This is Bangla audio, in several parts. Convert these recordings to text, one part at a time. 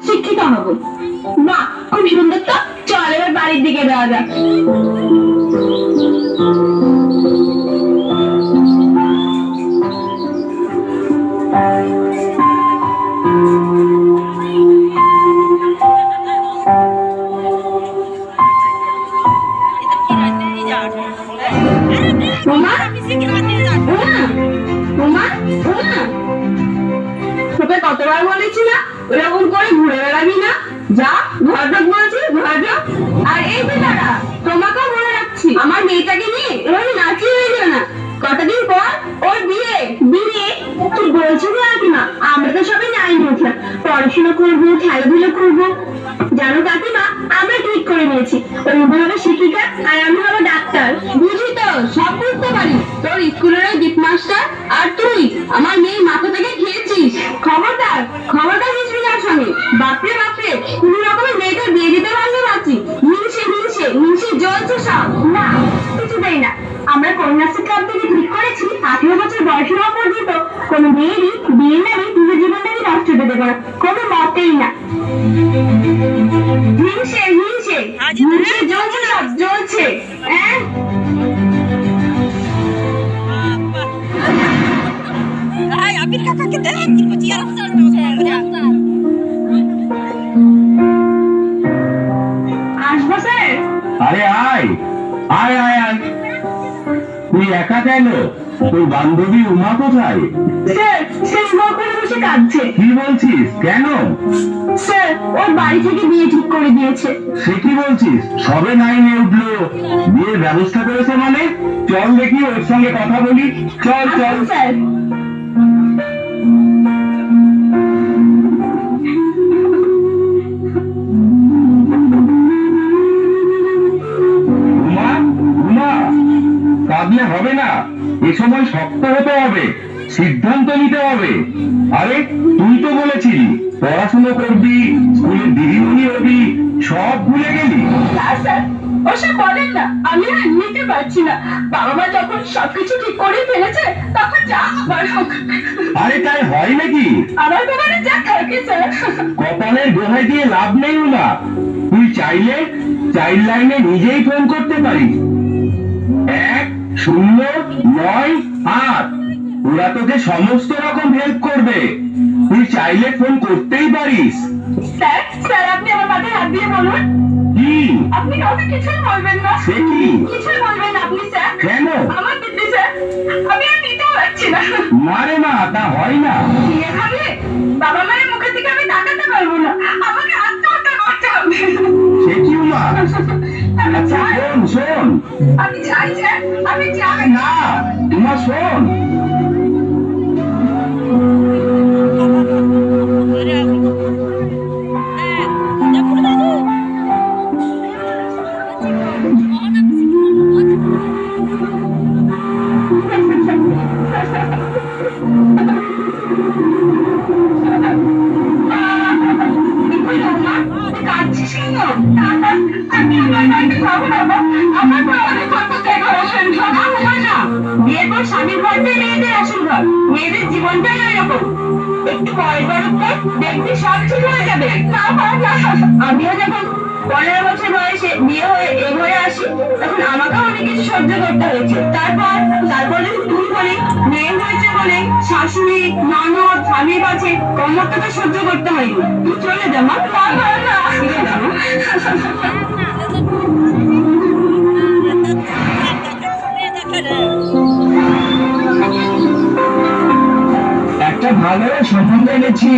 শিক্ষিত হব। বাহ, খুব সুন্দর তো। চল এবার বাড়ির দিকে যাওয়া যাক। তোকে কতবার বলেছি না এরকম করে ঘুরে বেড়াবি না। যা, ঘর ঢোক বলছি, ঘর ঢোক। আর এই যে দাদা, তোমাকেও বলে রাখছি, আমার মেয়েটাকে নিয়ে এভাবে নাচিয়ে হয়ে যাবে না। কতদিন পর ওর বিয়ে। বিয়ে? তুই বলছিস না কাকিমা, আমরা তো সবাই নাইনে উঠলাম, পড়াশোনা করবো, খেলাধুলো করবো। জানো কাকিমা, আমরা ঠিক করে নিয়েছি, ওর হবে শিক্ষিকা আর আমি হবো ডাক্তার। বুঝি তো, সব বুঝতে পারি। তোর স্কুলের ওই দীপ মাস্টার আর তুই আমার মেয়ে মাথা থেকে খেয়েছিস। খবরদার, খবরদার হিসবি তার সঙ্গে। বাপরে বাপরে, কোন রকমের মেয়েটা বিয়ে দিতে পারলে বাঁচি। হিংসে হিংসে হিংসে জ্বলছে সব। না, কিছু দেই না। আমরা কন্যাশ্রী ক্লাব থেকে ঠিক করেছি 18 বছর বয়স হওয়া পর্যন্ত কোন মেয়েরই বিয়ের নামে নিজের জীবনটাকে নষ্ট হতে দেবো না, কোনো মতেই না। হিংসে হিংসে হিংসে জ্বলছে সব, জ্বলছে। হ্যাঁ, আবির কাকাকে দেখ কি চিয়ার আসবো স্যার। আরে আয় আয় আয় আয়, তুই একা কেন? তোর বান্ধবী উমা কোথায়? স্যার, সে উমা করে বসে কাঁদছে। কি বলছিস? কেন? স্যার, ওর বাড়ি থেকে বিয়ে ঠিক করে দিয়েছে। সে কি বলছিস? সবে 9-এ উঠলো, বিয়ের ব্যবস্থা করেছে মানে? চল দেখি, ওর সঙ্গে কথা বলি। চল চল। স্যার, উমা উমা, কাঁদলে হবে না, এ সময় শক্ত হতে হবে, সিদ্ধান্ত নিতে হবে। আরে তুই তো বলেছিলি পড়াশোনা করবি, স্কুলের দিদিমণি হবি, সব ভুলে গেলি? স্যার, ওসব বলেন না, আমি আর নিতে পারছি না। বাবা মা যখন সবকিছু ঠিক করে ফেলেছে, তখন যা আমার হোক। আরে তাই হয় নাকি? আমার বাবারে যা থাকে স্যার। কপালের দোহাই দিয়ে লাভ নেই উমা, তুই চাইলে চাইল্ড লাইনে নিজেই ফোন করতে পারিস। 109-8, ওরা তোকে সমস্ত রকম হেল্প করবে, তুই চাইলে ফোন করতেই পারিস। স্যার, স্যার আপনি আমার মাথায় হাত দিয়ে বলুন। কি? আপনি কাউকে কিছুই বলবেন না। সে কি? কিছুই বলবেন না আপনি স্যার। কেন? আমার দিদি স্যার, আমি আর নিতে পারছি না। না রে মা, তা হয় না। বিয়ে ভাবলে বাবা মায়ের মুখের দিকে আমি তাকাতে পারবো না, আমাকে আত্মহত্যা করতে হবে। সে কি উমা? আমি আচ্ছা চাই, শোন শোন। আমি চাই স্যার, আমি চাই। না উমা শোন, কাঁদছিস কেন? আমি আমার বাড়িতে যাবো না, আমার তো অনেক কত ডেকোরেশন করা হয় না। বিয়ের পর স্বামীর ঘরটাই মেয়েদের আসল ঘর, মেয়েদের জীবনটাই এরকম। একটু পরে পর দেখবি সব ঠিক হয়ে যাবে। না না, আমিও যখন 15 বছর বয়সে বিয়ে হয়ে এ ঘরে আসি, তখন আমাকেও অনেক কিছু সহ্য করতে হয়েছে। তারপর যখন তুই বলি মেয়ে হয়েছে বলে শাশুড়ি ননদ স্বামীর কাছে কমরটা সহ্য করতে হয়নি। তুই চলে যা মা। ফিরে যাবো। একটা ভালো সম্বন্ধ এনেছি।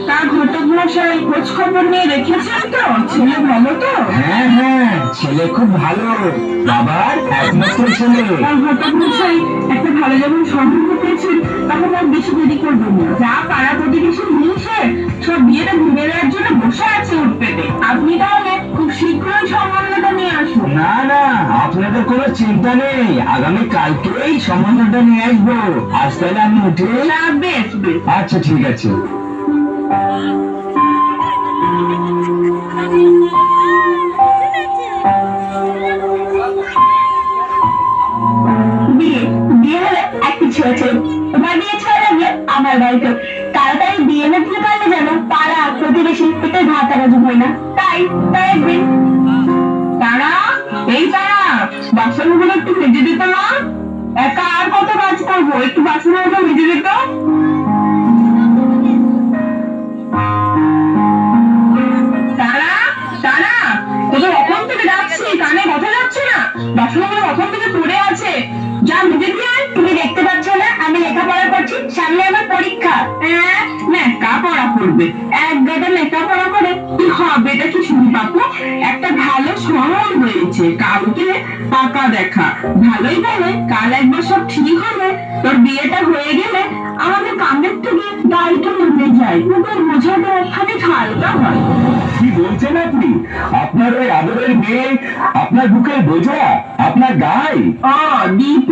তার ঘটক মশাই খোঁজ খবর নিয়ে রেখেছেন তো? ছেলে ভালো তো? হ্যাঁ হ্যাঁ, ছেলে খুব ভালো, বাবার একমাত্র ছেলে। তার ঘটক মশাই একটা ভালো যখন সম্পর্ক পেয়েছেন, তখন আর বেশি দেরি করবেন না। যা পাড়া প্রতিবেশী মিলছে সব বিয়েটা ঘুরে দেওয়ার জন্য বসে আছে উঠ পেতে। আপনি তাহলে খুব শীঘ্রই সম্বন্ধটা নিয়ে আসুন। না না, আপনাদের কোনো চিন্তা নেই, আগামী কালকেই সম্বন্ধটা নিয়ে আসবো। আজ তাহলে আমি উঠে। বেশ বেশ। আচ্ছা ঠিক আছে। বিয়ে বিয়ে হলে এক কিছু আছে, তোমার বিয়ে ছয় লাগবে আমার বাড়িতে। তাড়াতাড়ি বিয়ে না দিতে পারলে যেন পাড়া প্রতিবেশী এটা কাছাকাছি হয় না, তাই একদিন তারা এই তারা বাসনগুলো একটু ভেজে দিত না, একা আর কত কাজ করবো, একটু বাসনগুলো ভেজে দিত। তারা তারা তোকে কখন থেকে ডাকছি, কানে কথা যাচ্ছে না, বাসনগুলো কখন থেকে পড়ে আছে, যা ভেজে দিয়ে আয়। তুমি দেখতে পাচ্ছ না আমি লেখাপড়া করছি, সামনে আমার পরীক্ষা। লেখাপড়া করবে, এক গাদা লেখাপড়া করে কি হবে? এটা কি শুনি বাপু, একটা ভালো সময় হয়েছে কাউকে পাকা দেখা, ভালোই বলে কাল একবার সব ঠিক হবে, তোর বিয়েটা হয়ে গেলে আমাদের কামের থেকে দায়িত্ব নেমে যায়, তোদের বোঝাটা খানিক হালকা হয়। কি বলছেন আপনি? আপনার ওই আদরের মেয়ে আপনার বুকের বোঝা, আপনার গায়ে। দীপ